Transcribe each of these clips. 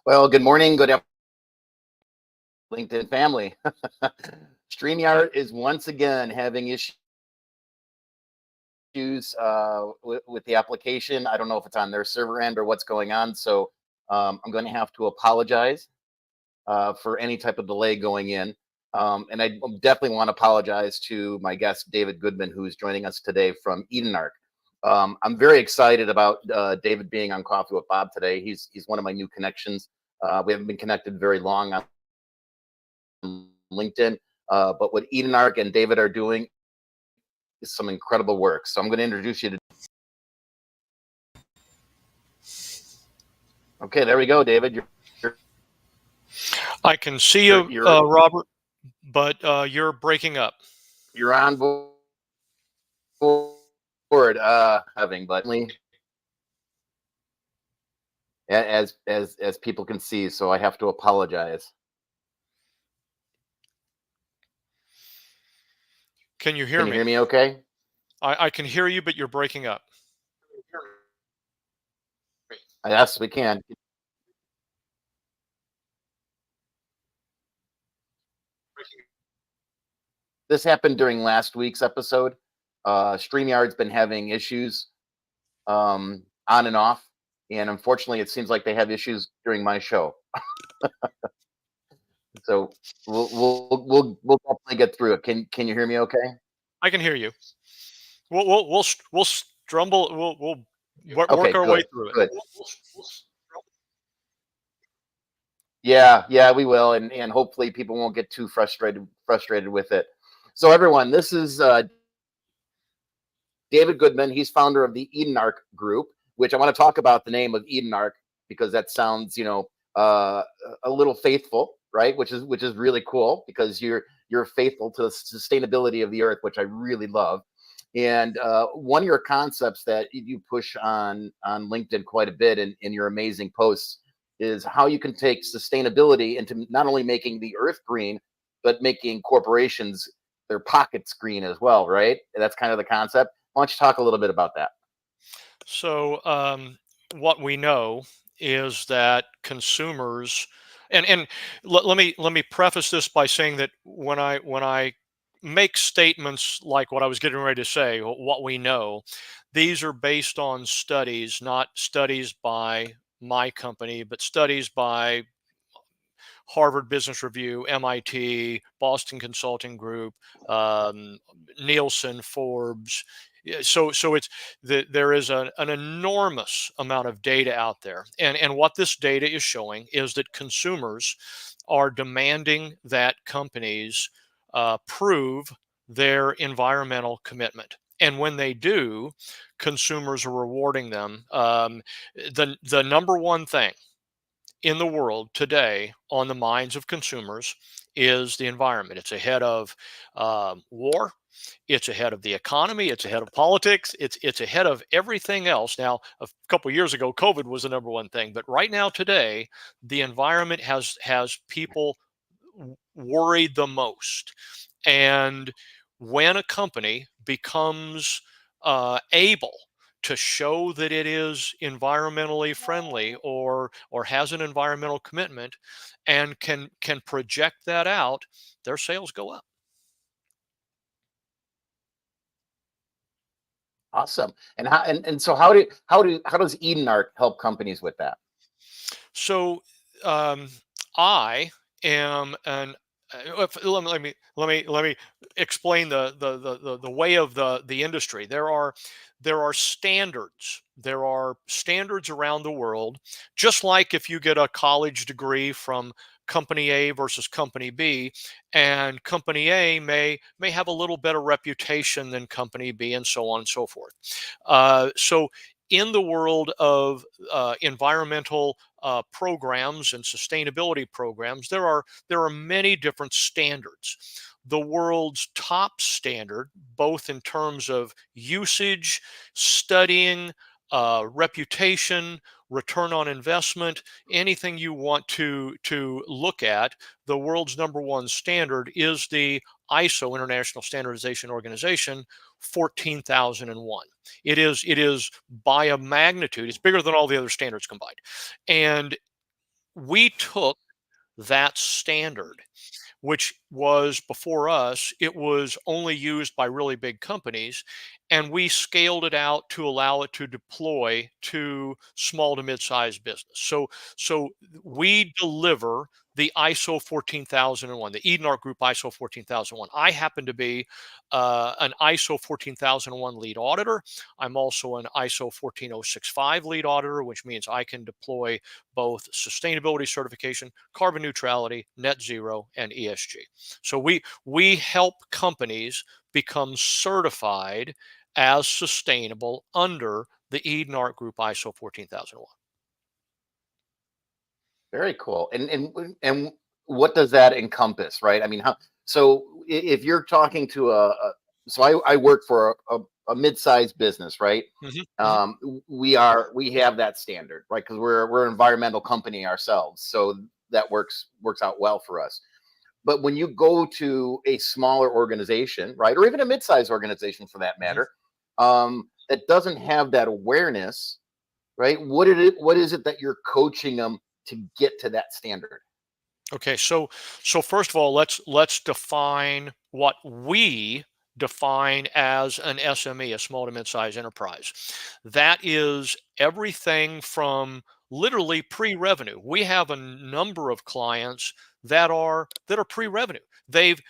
Well, good morning, good afternoon, LinkedIn family. StreamYard is once again having issues with the application. I don't know if it's on their server end or what's going on. So I'm going to have to apologize for any type of delay going in. And I definitely want to apologize to my guest, David Goodman, who's joining us today from EdenArc. I'm very excited about David being on Coffee with Bob today. He's one of my new connections. We haven't been connected very long on LinkedIn, but what EdenArc and David are doing is some incredible work. So I'm going to introduce you to. Okay, there we go, David. I can see you, Robert, but you're breaking up. You're on board. Having, but as people can see, so I have to apologize. Can you hear me? Can you hear me okay? I can hear you, but you're breaking up. Yes, we can. This happened during last week's episode. StreamYard's been having issues on and off, and unfortunately, it seems like they have issues during my show. So we'll definitely get through it. Can you hear me okay? I can hear you. We'll strumble. We'll work Okay, our good, way through it. good. Yeah, we will, and hopefully people won't get too frustrated with it. So everyone, this is David Goodman. He's founder of the EdenArc Group, which I want to talk about the name of EdenArc because that sounds, a little faithful, right? Which is really cool because you're faithful to the sustainability of the earth, which I really love. And one of your concepts that you push on LinkedIn quite a bit in your amazing posts is how you can take sustainability into not only making the earth green, but making corporations their pockets green as well, right? That's kind of the concept. Why don't you talk a little bit about that? So what we know is that consumers and let me preface this by saying that when I make statements like what I was getting ready to say, what we know, these are based on studies, not studies by my company, but studies by Harvard Business Review, MIT, Boston Consulting Group, Nielsen, Forbes. So there is an enormous amount of data out there, and what this data is showing is that consumers are demanding that companies prove their environmental commitment. And when they do, consumers are rewarding them. The number one thing in the world today on the minds of consumers is the environment. It's ahead of war. It's ahead of the economy. It's ahead of politics. It's ahead of everything else. Now, a couple of years ago, COVID was the number one thing, but right now, today, the environment has people worried the most. And when a company becomes able to show that it is environmentally friendly or has an environmental commitment and can project that out, their sales go up. Awesome. And so how does EdenArc help companies with that? So I am an let me explain the way of the industry. There are standards. There are standards around the world. Just like if you get a college degree from company A versus company B, and company A may have a little better reputation than company B, and so on and so forth. So in the world of environmental programs and sustainability programs, there are many different standards. The world's top standard, both in terms of usage, studying, reputation, return on investment, anything you want to look at, the world's number one standard is the ISO, International Standardization Organization, 14001. It is by a magnitude, it's bigger than all the other standards combined. And we took that standard, which was before us, it was only used by really big companies. And we scaled it out to allow it to deploy to small to mid-sized business. So we deliver the ISO 14001, the EdenArt Group ISO 14001. I happen to be an ISO 14001 lead auditor. I'm also an ISO 14065 lead auditor, which means I can deploy both sustainability certification, carbon neutrality, net zero, and ESG. So we help companies become certified as sustainable under the EdenArt Group ISO 14001. Very cool. And what does that encompass, right? I mean, how so if you're talking to so I work for a mid-sized business, right? Hmm. We have that standard, right? Because we're an environmental company ourselves, so that works out well for us. But when you go to a smaller organization, right, or even a mid-sized organization for that Hmm. matter, that doesn't have that awareness, right? What is it that you're coaching them to get to that standard? Okay, so first of all, let's define what we define as an SME, a small to mid-sized enterprise. That is everything from literally pre-revenue. We have a number of clients that are pre-revenue. They've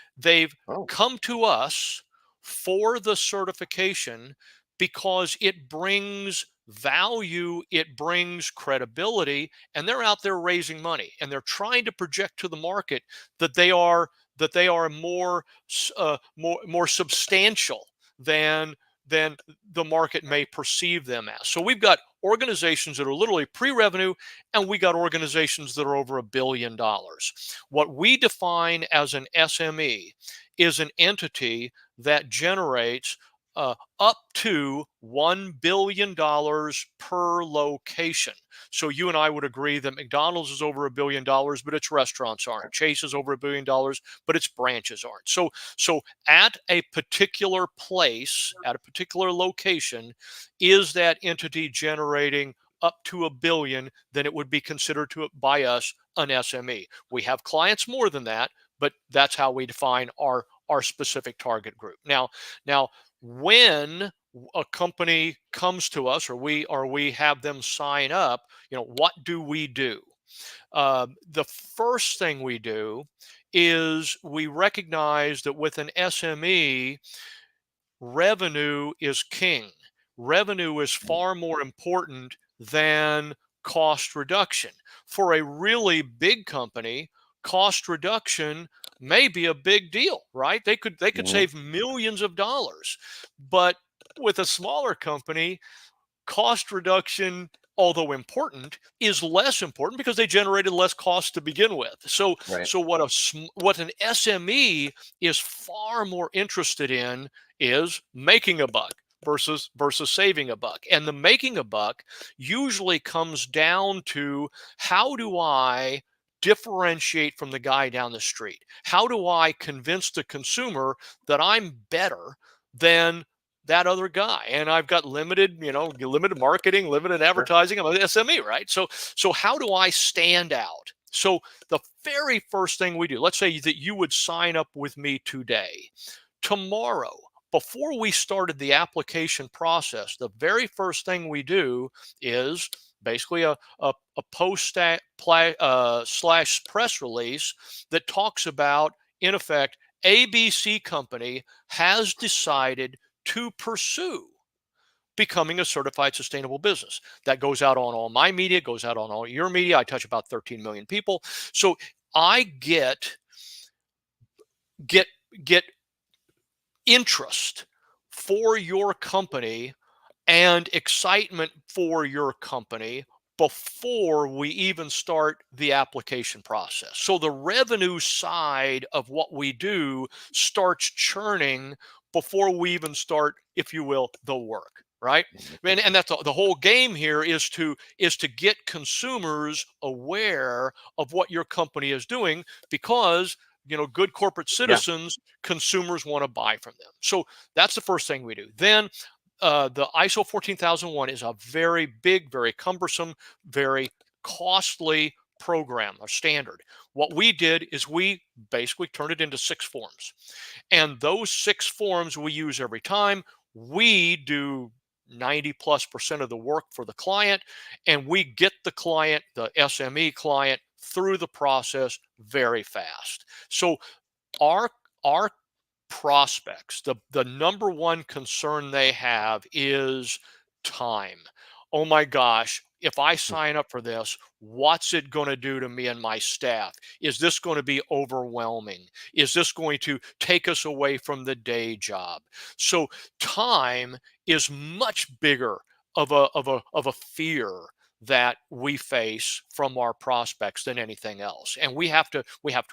Oh, come to us for the certification because it brings value, it brings credibility, and they're out there raising money and they're trying to project to the market that they are more substantial than the market may perceive them as. So we've got organizations that are literally pre-revenue, and we got organizations that are over $1 billion. What we define as an SME is an entity that generates up to $1 billion per location. So you and I would agree that McDonald's is over $1 billion, but its restaurants aren't. Chase is over $1 billion, but its branches aren't. So at a particular place, at a particular location, is that entity generating up to $1 billion, then it would be considered by us an SME. We have clients more than that, but that's how we define our specific target group. Now, when a company comes to us, or we have them sign up, what do we do? The first thing we do is we recognize that with an SME, revenue is king. Revenue is far more important than cost reduction. For a really big company, cost reduction may be a big deal, right? They could mhm. save millions of dollars. But with a smaller company, cost reduction, although important, is less important because they generated less cost to begin with. So, Right. so what an SME is far more interested in is making a buck versus saving a buck. And the making a buck usually comes down to, how do I differentiate from the guy down the street? How do I convince the consumer that I'm better than that other guy, and I've got limited marketing, limited Sure. advertising? I'm an SME, right? So how do I stand out? So the very first thing we do, let's say that you would sign up with me today. Tomorrow, before we started the application process, the very first thing we do is basically a post slash press release that talks about, in effect, ABC company has decided to pursue becoming a certified sustainable business. That goes out on all my media, goes out on all your media. I touch about 13 million people. So I get get interest for your company and excitement for your company before we even start the application process. So the revenue side of what we do starts churning before we even start, if you will, the work, right? And that's the whole game here, is to get consumers aware of what your company is doing, because good corporate Yeah. citizens, consumers want to buy from them. So that's the first thing we do. Then the ISO 14001 is a very big, very cumbersome, very costly program, our standard. What we did is we basically turned it into 6 forms. And those 6 forms we use every time. We do 90+% of the work for the client, and we get the client, the SME client, through the process very fast. So our our prospects, the number one concern they have is time. Oh my gosh, if I sign up for this, what's it going to do to me and my staff? Is this going to be overwhelming? Is this going to take us away from the day job? So time is much bigger of a fear that we face from our prospects than anything else, and we have to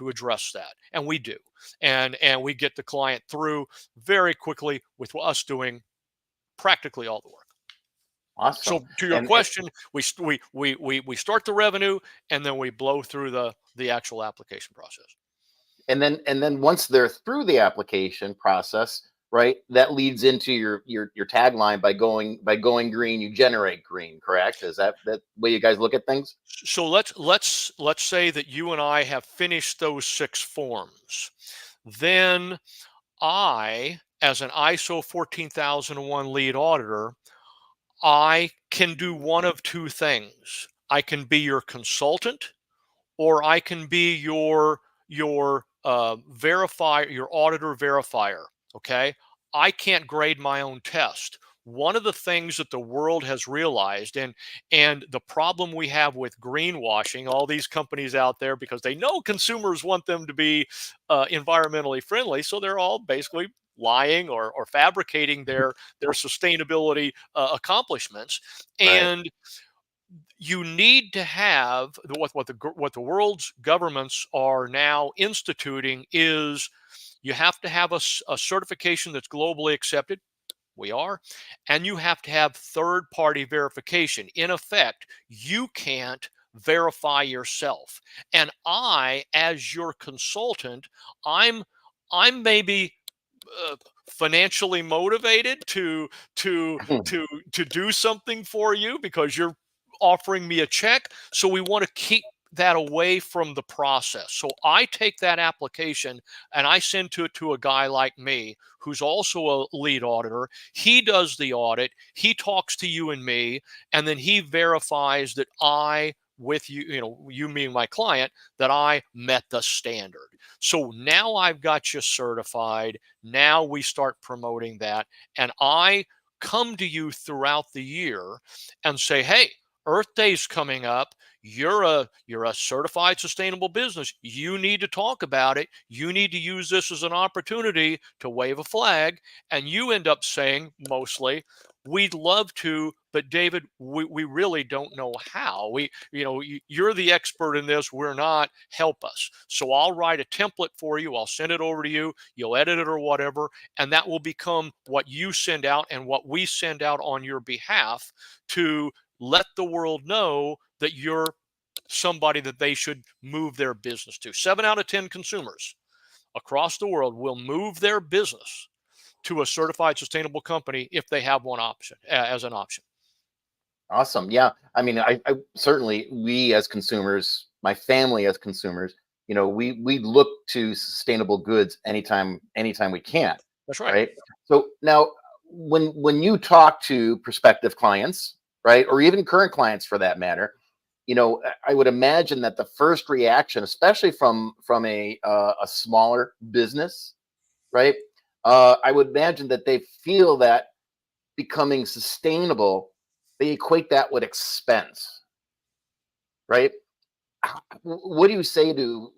address that, and we do, and we get the client through very quickly with us doing practically all the work. Awesome. So to your And question, we start the revenue, and then we blow through the actual application process. and then once they're through the application process, right, that leads into your tagline, by going green you generate green, correct? Is that way you guys look at things? So let's say that you and I have finished those 6 forms. Then I, as an ISO 14001 lead auditor, I can do one of 2 things. I can be your consultant, or I can be your verifier, your auditor verifier. Okay, I can't grade my own test. One of the things that the world has realized, and the problem we have with greenwashing, all these companies out there, because they know consumers want them to be environmentally friendly, so they're all basically lying or fabricating their sustainability accomplishments. Right. And you need to have what the world's governments are now instituting is you have to have a certification that's globally accepted. We are. And you have to have third party verification. In effect, you can't verify yourself. And I, as your consultant, I'm maybe uh, financially motivated to do something for you because you're offering me a check. So we want to keep that away from the process. So I take that application and I send it to a guy like me who's also a lead auditor. He does the audit, he talks to you and me, and then he verifies that I, with you, you being my client, that I met the standard. So now I've got you certified. Now we start promoting that. And I come to you throughout the year and say, hey, Earth Day's coming up. You're a certified sustainable business. You need to talk about it. You need to use this as an opportunity to wave a flag. And you end up saying mostly, we'd love to, but David, we really don't know how. You're the expert in this. We're not. Help us. So I'll write a template for you. I'll send it over to you. You'll edit it or whatever, and that will become what you send out and what we send out on your behalf to let the world know that you're somebody that they should move their business to. 7 out of 10 consumers across the world will move their business to a certified sustainable company if they have one option as an option. Awesome. Yeah. I mean, I certainly, we as consumers, my family as consumers, we look to sustainable goods anytime we can. That's right. Right. So now, when you talk to prospective clients, right, or even current clients for that matter, I would imagine that the first reaction, especially from a smaller business, right, I would imagine that they feel that becoming sustainable, they equate that with expense, right? What do you say to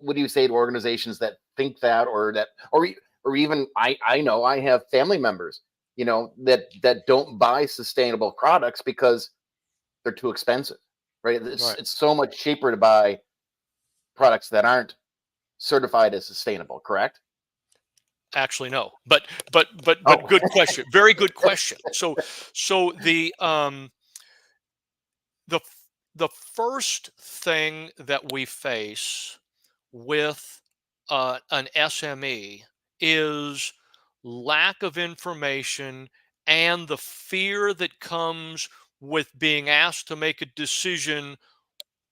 organizations that think that, or even I know I have family members, that don't buy sustainable products because they're too expensive, right? it's Right. it's so much cheaper to buy products that aren't certified as sustainable, correct? Actually, no. But Oh. good question. Very good question. So the the first thing that we face with an SME is lack of information and the fear that comes with being asked to make a decision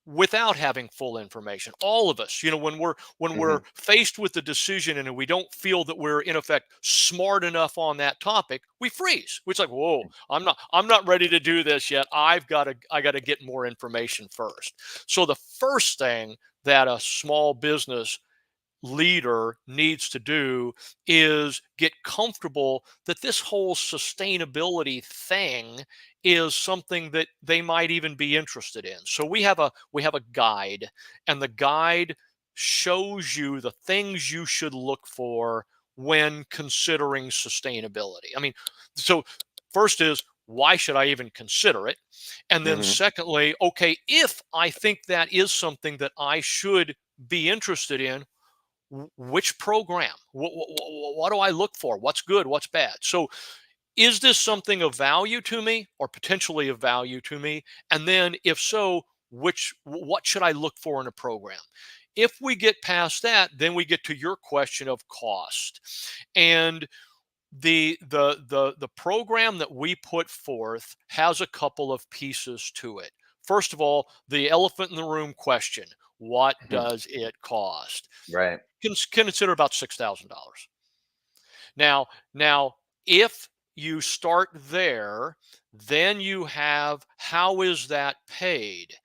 without having full information. All of us, when we're Hmm. faced with the decision and we don't feel that we're in effect smart enough on that topic, we freeze. It's like, whoa, I'm not ready to do this yet. I got to get more information first. So the first thing that a small business leader needs to do is get comfortable that this whole sustainability thing is something that they might even be interested in. So we have a guide, and the guide shows you the things you should look for when considering sustainability. I mean, so first is, why should I even consider it? And then Hmm. secondly, okay, if I think that is something that I should be interested in, which program? What do I look for? What's good? What's bad? So, is this something of value to me or potentially of value to me? And then, if so, what should I look for in a program? If we get past that, then we get to your question of cost. And the program that we put forth has a couple of pieces to it. First of all, the elephant in the room question: what does it cost? Right. Consider about $6,000. Now, if you start there, then you have, how is that paid?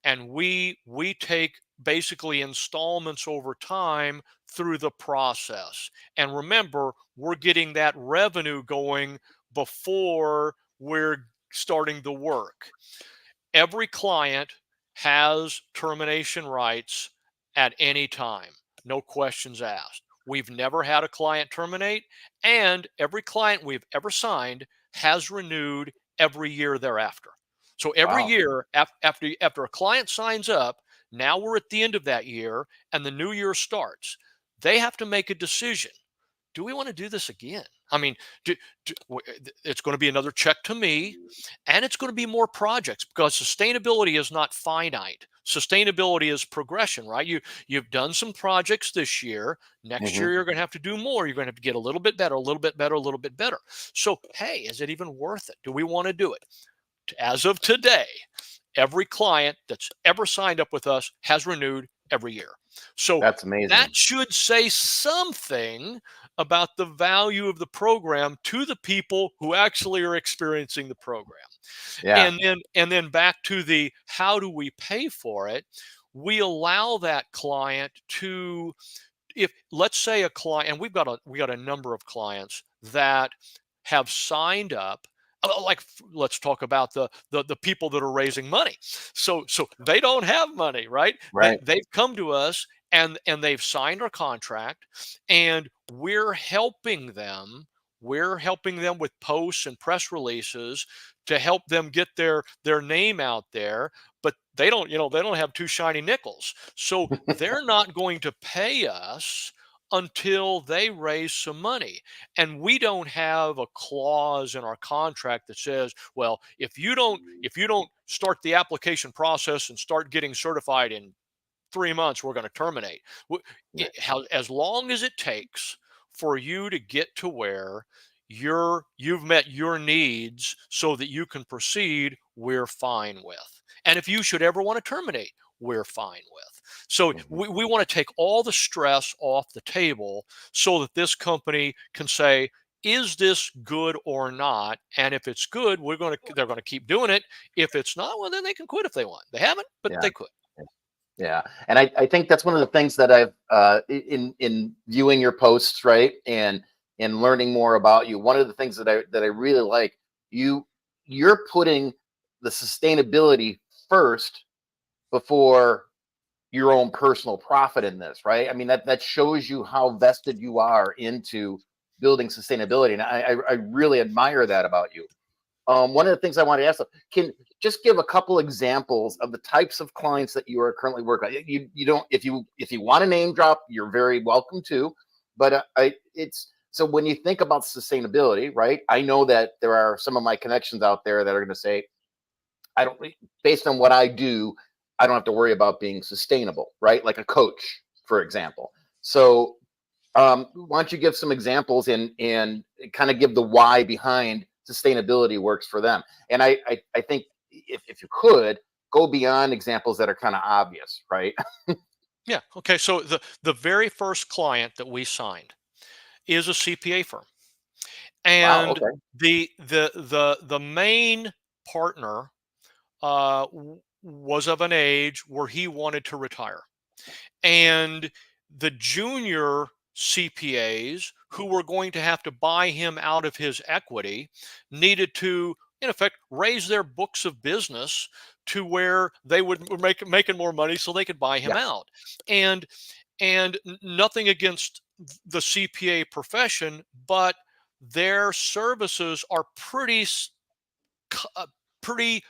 And we take basically installments over time through the process. And remember, we're getting that revenue going before we're starting the work. Every client has termination rights at any time, no questions asked. We've never had a client terminate, and every client we've ever signed has renewed every year thereafter. So every Wow. year after a client signs up, now we're at the end of that year and the new year starts. They have to make a decision. Do we want to do this again? I mean, it's going to be another check to me, and it's going to be more projects, because sustainability is not finite. Sustainability is progression, right? You've done some projects this year. Next Hmm. year you're going to have to do more. You're going to have to get a little bit better, a little bit better, a little bit better. So, hey, is it even worth it? Do we want to do it? As of today, every client that's ever signed up with us has renewed every year. So That's that amazing. should say something about the value of the program to the people who actually are experiencing the program. Yeah. And then back to the, how do we pay for it? We allow that client to, if, let's say, a client, and we got a number of clients that have signed up, like, let's talk about the people that are raising money. So they don't have money, right? Right. They've come to us, and they've signed our contract, and we're helping them with posts and press releases to help them get their name out there. But they don't have two shiny nickels, so they're not going to pay us until they raise some money. And we don't have a clause in our contract that says, well, if you don't start the application process and start getting certified in 3 months, we're going to terminate. Right. As long as it takes for you to get to where you've met your needs so that you can proceed, we're fine with. And if you should ever want to terminate, we're fine with. So Mhm. we want to take all the stress off the table so that this company can say, is this good or not? And if it's good, they're going to keep doing it. If it's not, well, then they can quit if they want. They haven't, but Yeah. they could. Yeah, and I think that's one of the things that I've in viewing your posts, right, and learning more about you. One of the things that I really like, you're putting the sustainability first before your own personal profit in this, right? I mean, that shows you how vested you are into building sustainability, and I really admire that about you. One of the things I wanted to ask, can just give a couple examples of the types of clients that you are currently working on. You don't, if you want to name drop, you're very welcome to. But it's so when you think about sustainability, right? I know that there are some of my connections out there that are going to say, I don't, based on what I do, I don't have to worry about being sustainable, right? Like a coach, for example. So why don't you give some examples and kind of give the why behind sustainability works for them? And I think if you could, go beyond examples that are kind of obvious, right? Yeah. Okay. So the very first client that we signed is a CPA firm, Wow. and Okay. the main partner was of an age where he wanted to retire. And the junior CPAs who were going to have to buy him out of his equity needed to, in effect, raise their books of business to where they would making more money so they could buy him Yeah. out. And nothing against the CPA profession, but their services are c- uh, pretty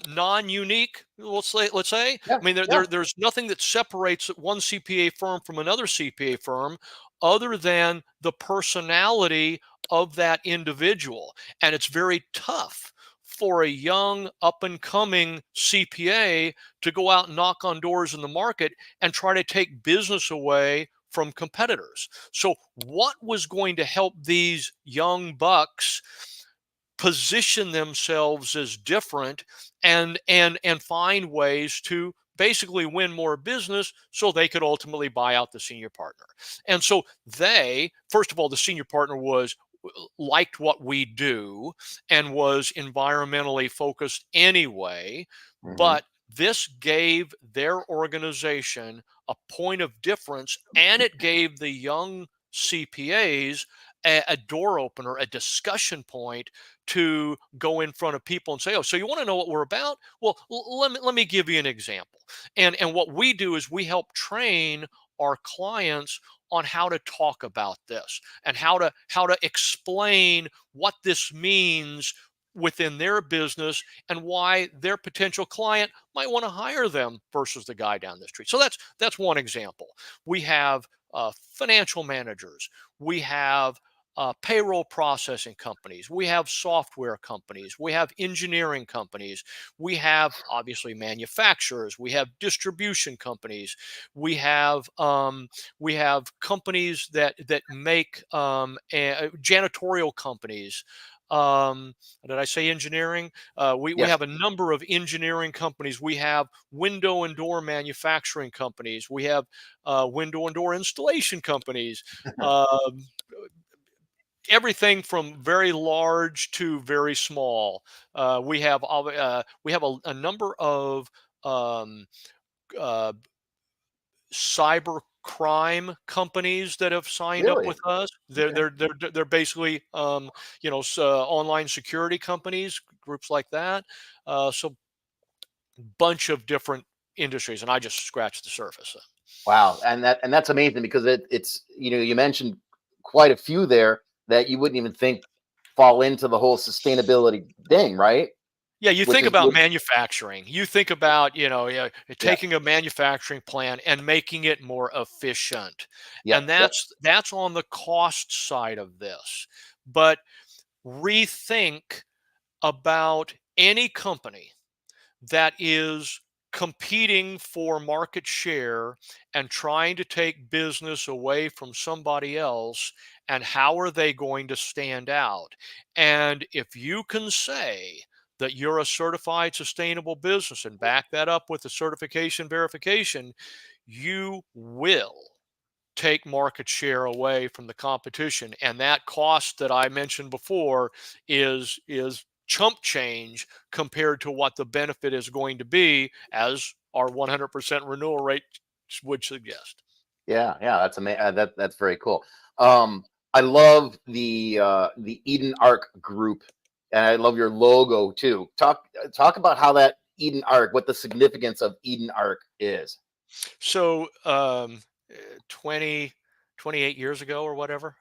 non-unique. Let's say. Yeah. I mean, Yeah. there's nothing that separates one CPA firm from another CPA firm, other than the personality of that individual, and it's very tough for a young up and coming CPA to go out and knock on doors in the market and try to take business away from competitors. So what was going to help these young bucks position themselves as different and find ways to basically win more business so they could ultimately buy out the senior partner. And so they, first of all, the senior partner was liked what we do and was environmentally focused anyway, Hmm. but this gave their organization a point of difference, and it gave the young CPAs a door opener, a discussion point to go in front of people and say, "Oh, so you want to know what we're about? Well, let me give you an example." And what we do is we help train our clients on how to talk about this and how to explain what this means within their business and why their potential client might want to hire them versus the guy down the street. So that's one example. We have financial managers. We have payroll processing companies. We have software companies. We have engineering companies. We have obviously manufacturers. We have distribution companies. We have companies that make janitorial companies. Did I say engineering? We Yes. have a number of engineering companies. We have window and door manufacturing companies. We have window and door installation companies. Um Everything from very large to very small. We have a number of um, uh, cyber crime companies that have signed up Really? with us. They're Okay. they're they're, they're basically online security companies, groups like that. So bunch of different industries, and I just scratched the surface. Wow. And that's amazing because it's you mentioned quite a few there that you wouldn't even think fall into the whole sustainability thing, right? Yeah, you Which think is about which, manufacturing. You think about, yeah, yeah. taking a manufacturing plant and making it more efficient. Yep. And Yep. that's on the cost side of this. But rethink about any company that is competing for market share and trying to take business away from somebody else, and how are they going to stand out? And if you can say that you're a certified sustainable business and back that up with the certification verification, you will take market share away from the competition, and that cost that I mentioned before is chump change compared to what the benefit is going to be, as our 100% renewal rate would suggest. Yeah. Yeah. That's very cool. Um, I love the Eden Arc group, and I love your logo too. Talk about how that Eden Arc, what the significance of Eden Arc is. So 20 28 years ago or whatever,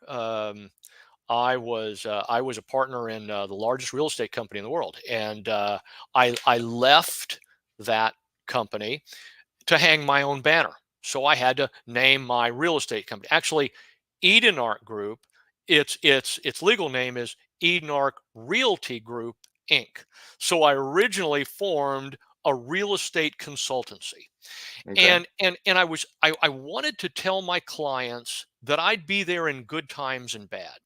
I was a partner in the largest real estate company in the world, and I left that company to hang my own banner. So I had to name my real estate company. Actually, Eden Art Group, its legal name is Eden Art Realty Group Inc. So I originally formed a real estate consultancy. Okay. And I wanted to tell my clients that I'd be there in good times and bad.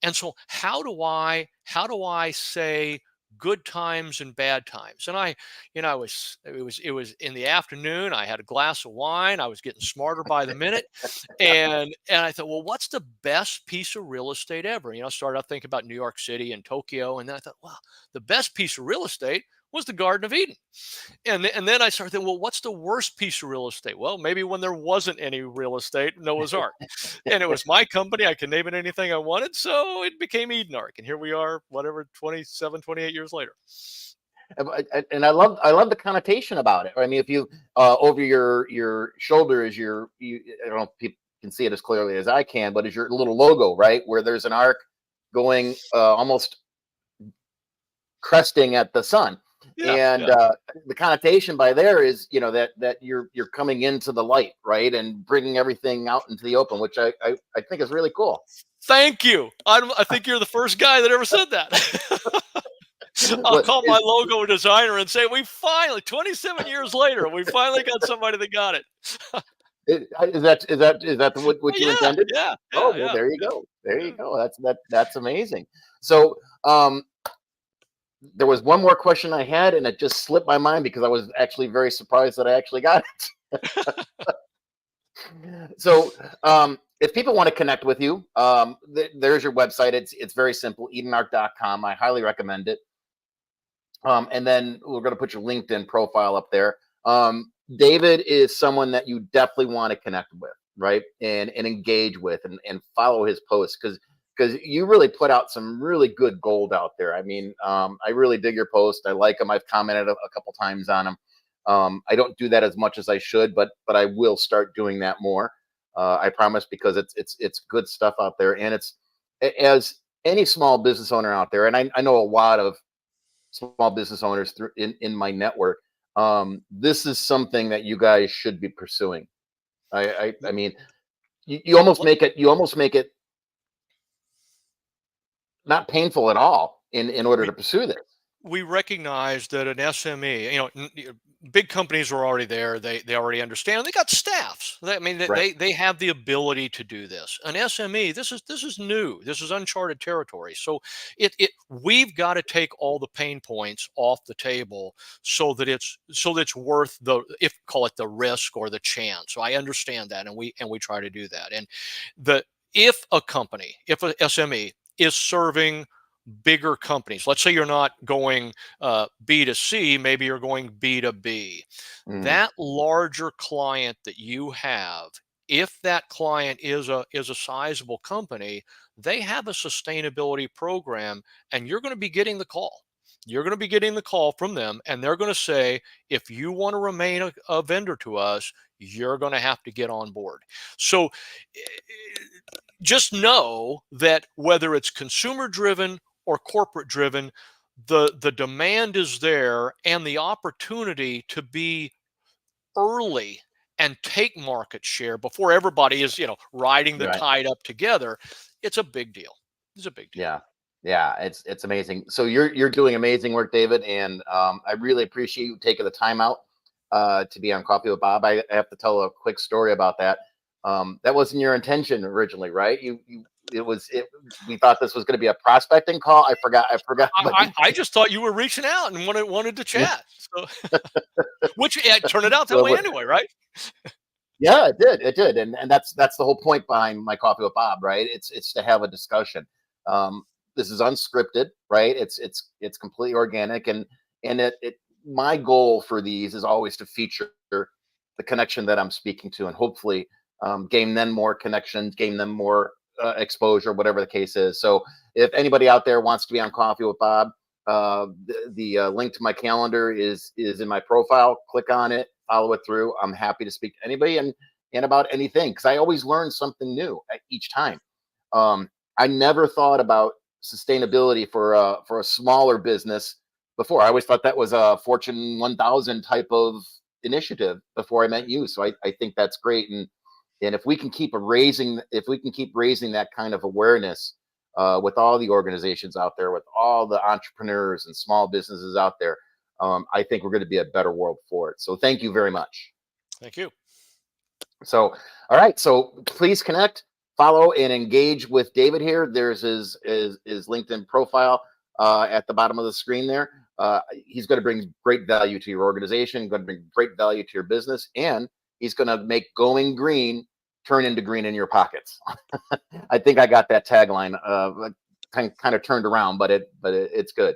And so how do I say good times and bad times. And it was in the afternoon. I had a glass of wine. I was getting smarter by the minute. And I thought, well, what's the best piece of real estate ever? I started out thinking about New York City and Tokyo. And then I thought, well, the best piece of real estate was the Garden of Eden. And then I started thinking, well, what's the worst piece of real estate? Well, maybe when there wasn't any real estate, Noah's Ark. And it was my company. I could name it anything I wanted. So it became Eden Ark. And here we are, whatever, 27, 28 years later. And I love the connotation about it. I mean, if you over your shoulder is I don't know if people can see it as clearly as I can, but is your little logo, right? Where there's an arc going almost cresting at the sun. And the connotation by there is, that you're coming into the light, right, and bringing everything out into the open, which I think is really cool. Thank you. I think you're the first guy that ever said that. I'll call my logo designer and say, we finally, 27 years later, we finally got somebody that got it. Is that what you intended? Yeah. Oh, well, there you go. There you go. That's amazing. So, there was one more question I had, and it just slipped my mind because I was actually very surprised that I actually got it. So, if people want to connect with you, there's your website. It's very simple, edenark.com. I highly recommend it. And then we're going to put your LinkedIn profile up there. David is someone that you definitely want to connect with, right? And engage with and follow his posts because you really put out some really good gold out there. I mean, I really dig your post. I like them. I've commented a couple times on them. I don't do that as much as I should, but I will start doing that more. I promise, because it's good stuff out there. And it's, as any small business owner out there, and I know a lot of small business owners in my network, this is something that you guys should be pursuing. I mean, you almost make it not painful at all in order to pursue this. We recognize that an SME, big companies are already there. They already understand. They got staffs. Right. They have the ability to do this. An SME, this is new. This is uncharted territory. So we've got to take all the pain points off the table so that it's worth call it the risk or the chance. So I understand that, and we try to do that. And if a SME is serving bigger companies, let's say you're not going B to C, maybe you're going B to B. That larger client that you have, if that client is a sizable company, they have a sustainability program, and you're going to be getting the call. You're going to be getting the call from them, and they're going to say, if you want to remain a vendor to us, you're going to have to get on board. So just know that whether it's consumer driven or corporate driven, the demand is there, and the opportunity to be early and take market share before everybody is riding the tide up together. It's a big deal. Yeah, it's amazing. So you're doing amazing work, David, and I really appreciate you taking the time out to be on Coffee with Bob. I have to tell a quick story about that. That wasn't your intention originally, right? We thought this was going to be a prospecting call. I forgot. I just thought you were reaching out and wanted to chat. So, which turned out that way anyway, right? Yeah, it did. And that's the whole point behind my Coffee with Bob, right? It's to have a discussion. This is unscripted, right? It's completely organic, and my goal for these is always to feature the connection that I'm speaking to, and hopefully gain them more connections, gain them more exposure, whatever the case is. So if anybody out there wants to be on Coffee with Bob, the link to my calendar is in my profile. Click on it, follow it through. I'm happy to speak to anybody and about anything, because I always learn something new each time. I never thought about sustainability for a smaller business before. I always thought that was a Fortune 1000 type of initiative before I met you. So I think that's great. And if we can keep raising that kind of awareness with all the organizations out there, with all the entrepreneurs and small businesses out there, I think we're going to be a better world for it. So thank you very much. Thank you. So, all right. So please connect, follow, and engage with David here. There's his LinkedIn profile. at the bottom of the screen there. He's going to bring great value to your organization, going to bring great value to your business, and he's going to make going green turn into green in your pockets. I think I got that tagline kind of turned around, but it's good.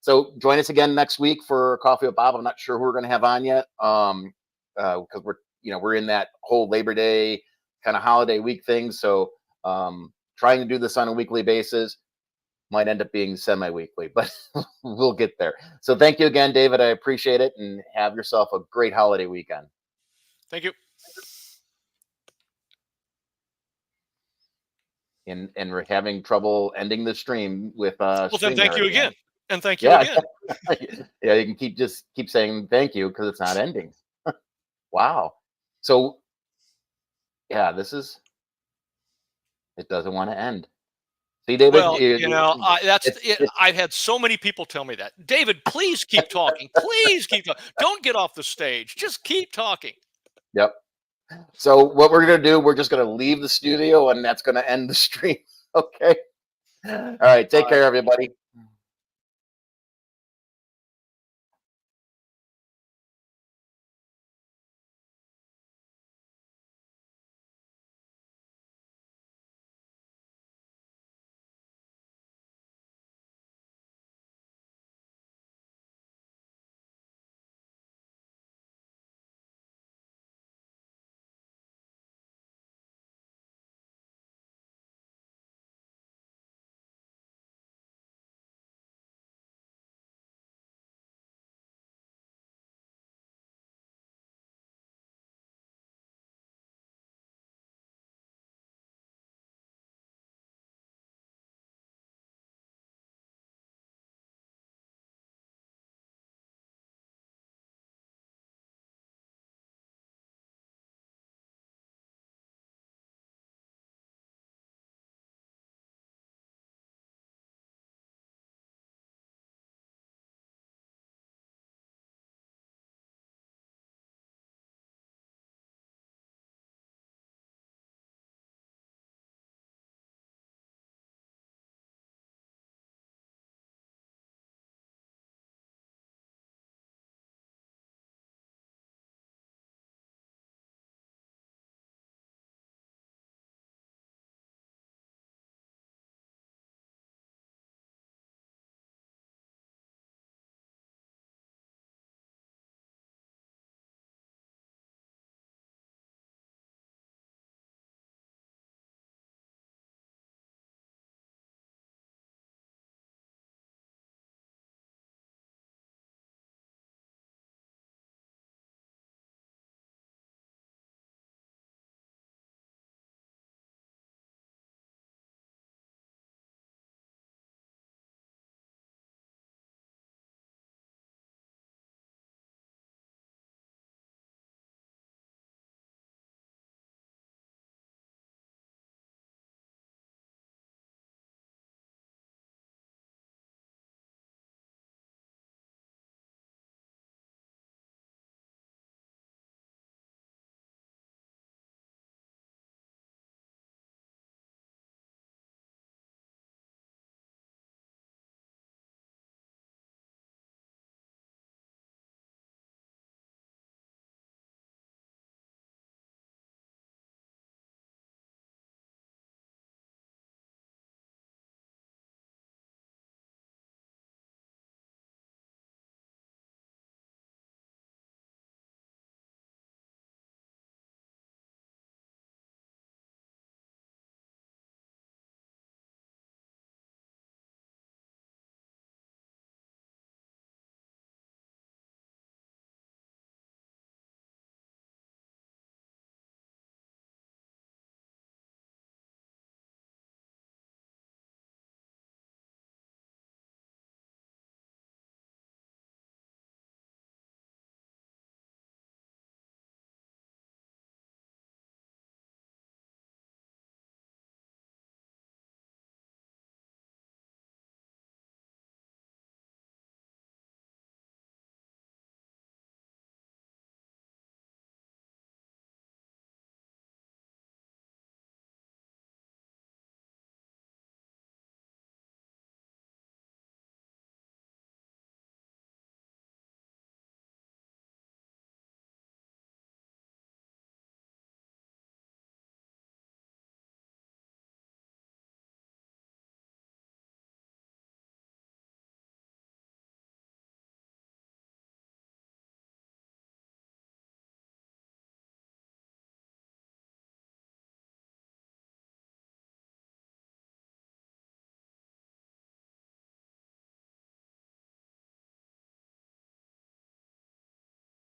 So join us again next week for Coffee with Bob. I'm not sure who we're going to have on yet, because we're in that whole Labor Day kind of holiday week thing. So trying to do this on a weekly basis might end up being semi-weekly, but we'll get there. So thank you again, David. I appreciate it, and have yourself a great holiday weekend. Thank you. And we're having trouble ending the stream with well, then thank you again. And thank you yeah, again. Yeah, you can keep saying thank you because it's not ending. Wow. So yeah, it doesn't want to end. See, David? Well, I've had so many people tell me that. David, please keep talking. Please keep talking. Don't get off the stage. Just keep talking. Yep. So what we're going to do, we're just going to leave the studio, and that's going to end the stream. Okay. All right. Take care, everybody.